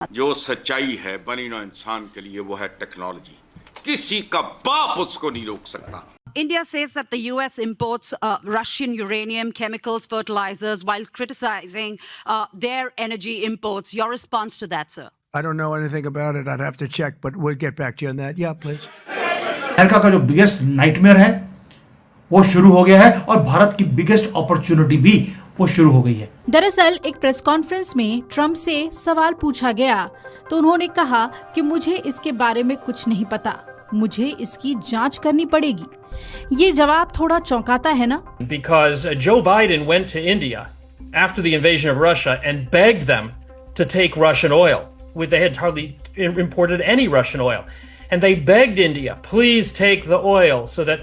जो सच्चाई है बनी नौ इंसान के लिए वो है टेक्नोलॉजी। किसी का बाप उसको नहीं रोक सकता। India says that the US imports Russian uranium, chemicals, fertilizers, while criticizing their energy imports. Your response to that, sir? I don't know anything about it. I'd have to check, but we'll get back to you on that. Yeah, please. America का जो biggest nightmare है वो शुरू हो गया है और भारत की बिगेस्ट अपॉर्चुनिटी भी वो शुरू हो गई है। दरअसल एक प्रेस कॉन्फ्रेंस में ट्रम्प से सवाल पूछा गया तो उन्होंने कहा कि मुझे इसके बारे में कुछ नहीं पता, मुझे इसकी जांच करनी पड़ेगी। ये जवाब थोड़ा चौंकाता है ना? Because Joe Biden went to India after the invasion of Russia and begged them to take Russian oil. They had hardly imported any Russian oil. And they begged India, please take the oil so that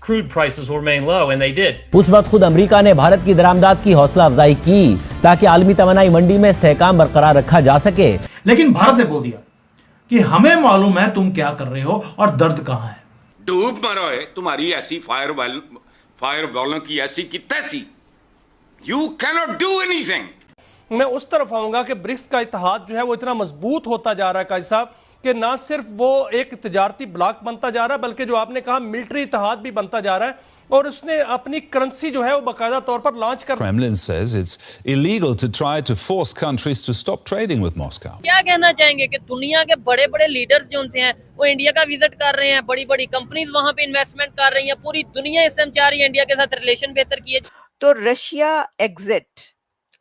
crude prices will remain low, and they did. उस वक्त खुद America ने भारत की दरामदात की हौसला अफजाई की ताकि आलमी तवानाई मंडी में इस्तेहकाम बरकरार रखा जा सके। लेकिन भारत ने बोल दिया कि हमें मालूम है तुम क्या कर रहे हो और दर्द कहाँ है। डूब मरो है तुम्हारी ऐसी फायर बॉलों की ऐसी की तैसी। You cannot do anything. मैं उस तरफ आऊंगा कि ब्रिक्स का इत्तेहाद जो है वो इतना मजबूत होता जा रहा है काजी साहब कि ना सिर्फ वो एक तिजारती ब्लॉक बनता जा रहा है बल्कि जो आपने कहा मिलिट्री इत्तेहाद भी बनता जा रहा है और उसने अपनी करेंसी जो है वो बाकायदा तौर पर लॉन्च कर। Kremlin says it's illegal to try to force countries to stop trading with Moscow. क्या कहना चाहेंगे कि दुनिया के बड़े बड़े लीडर्स जो उनसे हैं वो इंडिया का विजिट कर रहे हैं, बड़ी बड़ी कंपनीज वहां पे इन्वेस्टमेंट कर रही हैं, पूरी दुनिया इस समय चाह रही है इंडिया के साथ रिलेशन बेहतर किए। तो रशिया एग्जिट,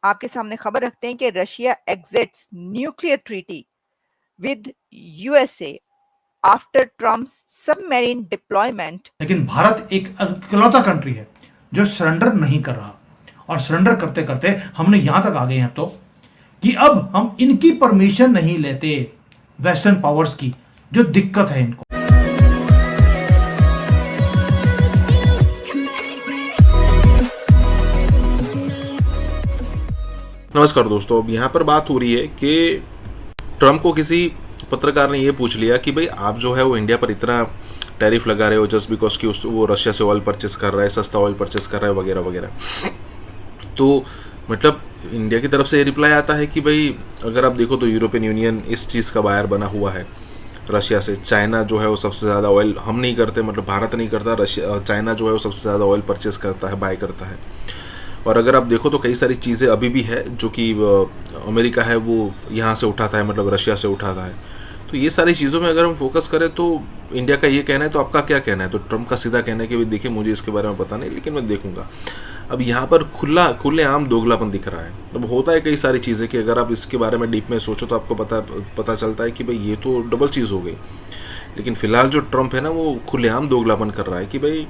आपके सामने खबर रखते हैं कि Russia exits nuclear treaty with USA after Trump's submarine deployment. लेकिन भारत एक इकलौता कंट्री है जो सरेंडर नहीं कर रहा और सरेंडर करते करते हमने यहां तक आ गए हैं तो कि अब हम इनकी परमिशन नहीं लेते, वेस्टर्न पावर्स की, जो दिक्कत है इनको। नमस्कार दोस्तों, अब यहाँ पर बात हो रही है कि ट्रम्प को किसी पत्रकार ने ये पूछ लिया कि भाई आप जो है वो इंडिया पर इतना टैरिफ लगा रहे हो जस्ट बिकॉज कि वो रशिया से ऑयल परचेस कर रहा है, सस्ता ऑयल परचेस कर रहा है वगैरह वगैरह। तो मतलब इंडिया की तरफ से ये रिप्लाई आता है कि भाई अगर आप देखो तो यूरोपियन यूनियन इस चीज़ का बायर बना हुआ है रशिया से। चाइना जो है वो सबसे ज़्यादा ऑयल हम नहीं करते, मतलब भारत नहीं करता, रशिया चाइना जो है वो सबसे ज़्यादा ऑयल परचेस करता है, बाय करता है। और अगर आप देखो तो कई सारी चीज़ें अभी भी है जो कि अमेरिका है वो यहाँ से उठाता है, मतलब रशिया से उठाता है। तो ये सारी चीज़ों में अगर हम फोकस करें तो इंडिया का ये कहना है, तो आपका क्या कहना है? तो ट्रम्प का सीधा कहना है कि भाई देखिए मुझे इसके बारे में पता नहीं लेकिन मैं देखूंगा। अब यहाँ पर खुले आम दोगलापन दिख रहा है। अब होता है कई सारी चीज़ें कि अगर आप इसके बारे में डीप में सोचो तो आपको पता चलता है कि भाई ये तो डबल चीज़ हो गई। लेकिन फ़िलहाल जो ट्रम्प है ना वो खुलेआम दोगलापन कर रहा है कि भाई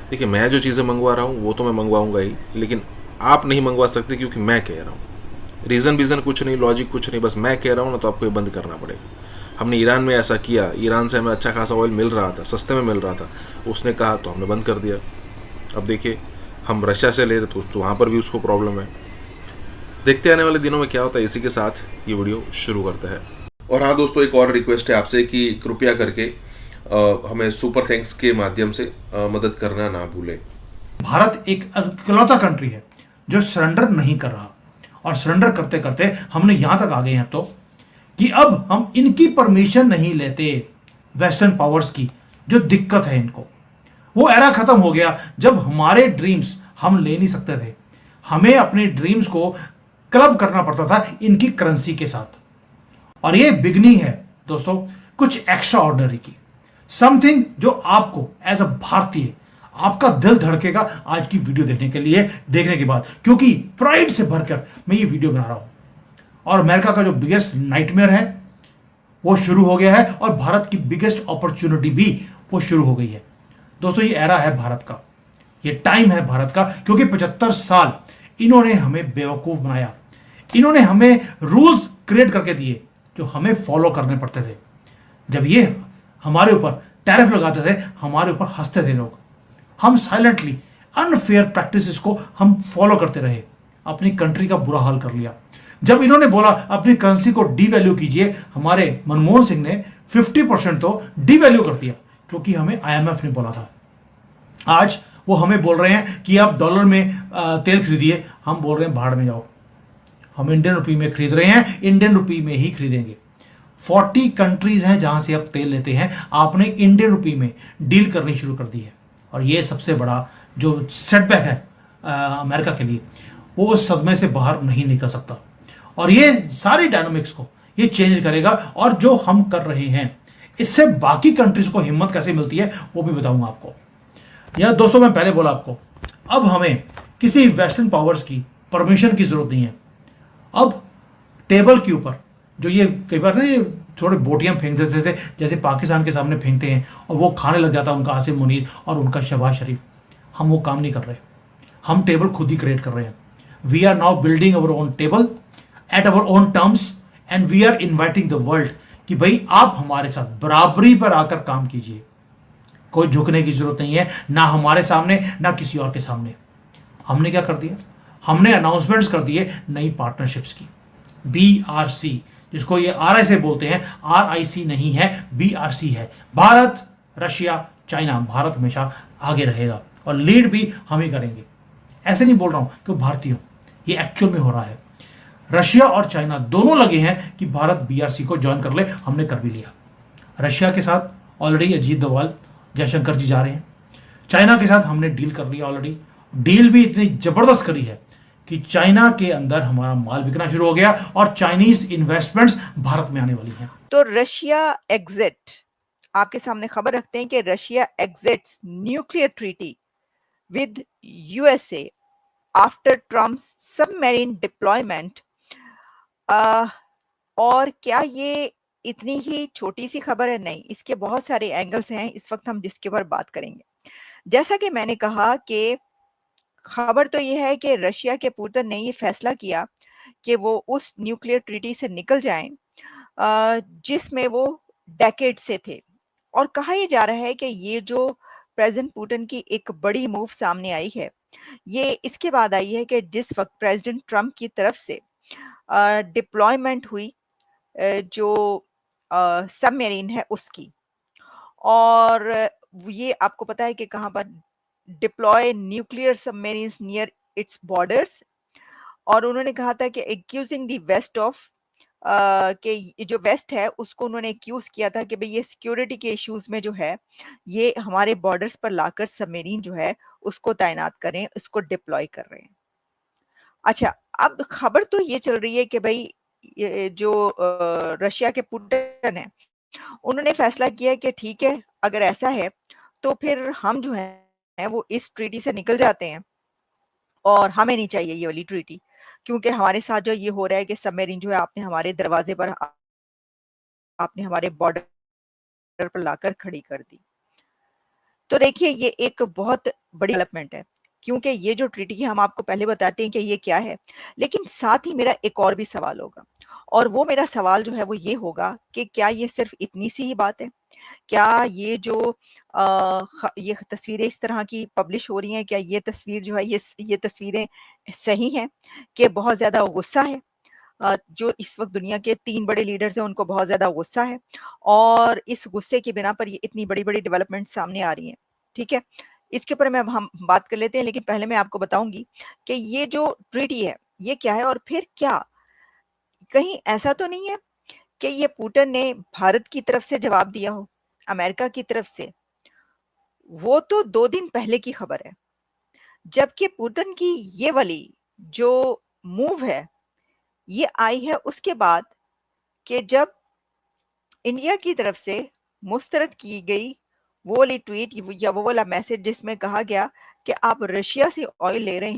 देखिए मैं जो चीज़ें मंगवा रहा हूँ वो तो मैं मंगवाऊँगा ही, लेकिन आप नहीं मंगवा सकते क्योंकि मैं कह रहा हूँ। रीज़न कुछ नहीं, लॉजिक कुछ नहीं, बस मैं कह रहा हूँ ना तो आपको ये बंद करना पड़ेगा। हमने ईरान में ऐसा किया, ईरान से हमें अच्छा खासा ऑयल मिल रहा था, सस्ते में मिल रहा था, उसने कहा तो हमने बंद कर दिया। अब देखिए हम रशिया से ले रहे तो वहाँ पर भी उसको प्रॉब्लम है। देखते आने वाले दिनों में क्या होता है। इसी के साथ ये वीडियो शुरू करते हैं। और हाँ दोस्तों, एक और रिक्वेस्ट है आपसे कि कृपया करके हमें सुपर थैंक्स के माध्यम से मदद करना ना भूलें। भारत एक इकलौता कंट्री है जो सरेंडर नहीं कर रहा और सरेंडर करते करते हमने यहां तक आ गए हैं तो कि अब हम इनकी परमिशन नहीं लेते, वेस्टर्न पावर्स की, जो दिक्कत है इनको। वो एरा खत्म हो गया जब हमारे ड्रीम्स हम ले नहीं सकते थे, हमें अपने ड्रीम्स को क्लब करना पड़ता था इनकी करेंसी के साथ। और ये बिगनिंग है दोस्तों कुछ एक्स्ट्रा ऑर्डिनरी की, समथिंग जो आपको एज अ भारतीय आपका दिल धड़केगा आज की वीडियो देखने के बाद, क्योंकि प्राइड से भरकर मैं ये वीडियो बना रहा हूं। और अमेरिका का जो बिगेस्ट नाइटमेयर है वो शुरू हो गया है और भारत की बिगेस्ट अपॉर्चुनिटी भी वो शुरू हो गई है। दोस्तों ये एरा है भारत का, ये टाइम है भारत का, क्योंकि 75 साल इन्होंने हमें बेवकूफ बनाया, इन्होंने हमें रूल्स क्रिएट करके दिए जो हमें फॉलो करने पड़ते थे। जब ये हमारे ऊपर टैरिफ लगाते थे हमारे ऊपर हंसते थे लोग, हम साइलेंटली अनफेयर प्रैक्टिसेस को हम फॉलो करते रहे, अपनी कंट्री का बुरा हाल कर लिया। जब इन्होंने बोला अपनी करेंसी को डीवैल्यू कीजिए, हमारे मनमोहन सिंह ने 50% तो डीवैल्यू कर दिया, क्योंकि हमें IMF ने बोला था। आज वो हमें बोल रहे हैं कि आप डॉलर में तेल खरीदिए, हम बोल रहे हैं भाड़ में जाओ। हम इंडियन रुपये में खरीद रहे हैं, इंडियन रुपये में ही खरीदेंगे। 40 कंट्रीज हैं जहां से आप तेल लेते हैं, आपने इंडियन रुपी में डील करनी शुरू कर दी है। और ये सबसे बड़ा जो सेटबैक है अमेरिका के लिए, वो उस सदमे से बाहर नहीं निकल सकता। और ये सारी डायनामिक्स को ये चेंज करेगा। और जो हम कर रहे हैं इससे बाकी कंट्रीज को हिम्मत कैसे मिलती है वो भी बताऊंगा आपको। यार दोस्तों, मैं पहले बोला आपको, अब हमें किसी वेस्टर्न पावर्स की परमिशन की जरूरत नहीं है। अब टेबल के ऊपर जो ये कई बार ना ये थोड़े बोटियां फेंक देते थे, जैसे पाकिस्तान के सामने फेंकते हैं और वो खाने लग जाता उनका आसिम मुनीर और उनका शहबाज शरीफ, हम वो काम नहीं कर रहे। हम टेबल खुद ही क्रिएट कर रहे हैं। We are now building our own table at our own terms and we are inviting the world कि भाई आप हमारे साथ बराबरी पर आकर काम कीजिए। कोई झुकने की जरूरत नहीं है, ना हमारे सामने ना किसी और के सामने। हमने क्या कर दिया, हमने अनाउंसमेंट्स कर दिए नई पार्टनरशिप्स की। BRC, जिसको ये RI से बोलते हैं, RIC नहीं है, BRC है। Bharat, Russia, China. भारत हमेशा आगे रहेगा और लीड भी हम ही करेंगे। ऐसे नहीं बोल रहा हूं कि भारतीय हूं, ये एक्चुअल में हो रहा है। रशिया और चाइना दोनों लगे हैं कि भारत BRC को ज्वाइन कर ले। हमने कर भी लिया। रशिया के साथ ऑलरेडी अजीत डोवाल, जयशंकर जी जा रहे हैं। चाइना के साथ हमने डील कर लिया ऑलरेडी। डील भी इतनी जबरदस्त करी है कि चाइना के अंदर हमारा माल बिकना शुरू हो गया और चाइनीज इन्वेस्टमेंट्स भारत में आने वाली हैं। तो रशिया एग्जिट, आपके सामने खबर रखते हैं कि Russia exits nuclear treaty with USA after Trump's submarine deployment. और क्या ये इतनी ही छोटी सी खबर है? नहीं, इसके बहुत सारे एंगल्स हैं इस वक्त हम जिसके ऊपर बात करेंगे। जैसा कि मैंने कहा कि खबर तो ये है कि रशिया के पुतिन ने ये फैसला किया कि वो उस न्यूक्लियर ट्रीटी से निकल जाएं जिसमें वो डेकेड से थे। और कहा यह जा रहा है कि ये जो प्रेसिडेंट पुतिन की एक बड़ी मूव सामने आई है, ये इसके बाद आई है कि जिस वक्त प्रेसिडेंट ट्रम्प की तरफ से डिप्लॉयमेंट हुई जो सबमरीन है उसकी। और ये आपको पता है कि कहाँ पर deploy nuclear submarines near it's borders. और उन्होंने कहा था कि एक्यूजिंग द वेस्ट ऑफ कि जो वेस्ट है उसको उन्होंने एक्यूज किया था कि भाई ये सिक्योरिटी के इश्यूज में जो है ये हमारे बॉर्डर्स पर लाकर सबमरीन जो है उसको तैनात करें, उसको डिप्लॉय कर रहे हैं। अच्छा, अब खबर तो ये चल रही है कि भाई जो रशिया के पुतिन है उन्होंने फैसला किया कि ठीक है, अगर ऐसा है तो फिर हम जो है वो इस ट्रीटी से निकल जाते हैं और हमें नहीं चाहिए ये वाली ट्रीटी, क्योंकि हमारे साथ जो ये हो रहा है कि सबमरीन जो है आपने हमारे दरवाजे पर, आपने हमारे बॉर्डर पर लाकर खड़ी कर दी। तो देखिए ये एक बहुत बड़ी डेवलपमेंट है, क्योंकि ये जो ट्रीटी है हम आपको पहले बताते हैं कि ये क्या है, लेकिन साथ ही मेरा एक और भी सवाल होगा। और वो मेरा सवाल जो है वो ये होगा कि क्या ये सिर्फ इतनी सी ही बात है? क्या ये जो ये तस्वीरें इस तरह की पब्लिश हो रही हैं, क्या ये तस्वीर जो है ये तस्वीरें सही हैं कि बहुत ज़्यादा गुस्सा है? जो इस वक्त दुनिया के 3 बड़े लीडर्स हैं उनको बहुत ज़्यादा गुस्सा है और इस गुस्से की बिना पर ये इतनी बड़ी-बड़ी डेवलपमेंट सामने आ रही हैं। ठीक है, इसके ऊपर हम बात कर लेते हैं, लेकिन पहले मैं आपको बताऊंगी कि ये जो ट्रीटी है ये क्या है और फिर क्या कहीं ऐसा तो नहीं है कि ये पुतिन ने भारत की तरफ से जवाब दिया हो, अमेरिका की तरफ से? वो तो 2 दिन पहले की खबर है, जबकि पुतिन की ये वाली जो मूव है ये आई है उसके बाद कि जब इंडिया की तरफ से मुस्तरद की गई वो वाली ट्वीट या वो वाला मैसेज जिसमें कहा गया कि आप रशिया से ऑयल ले रहे हैं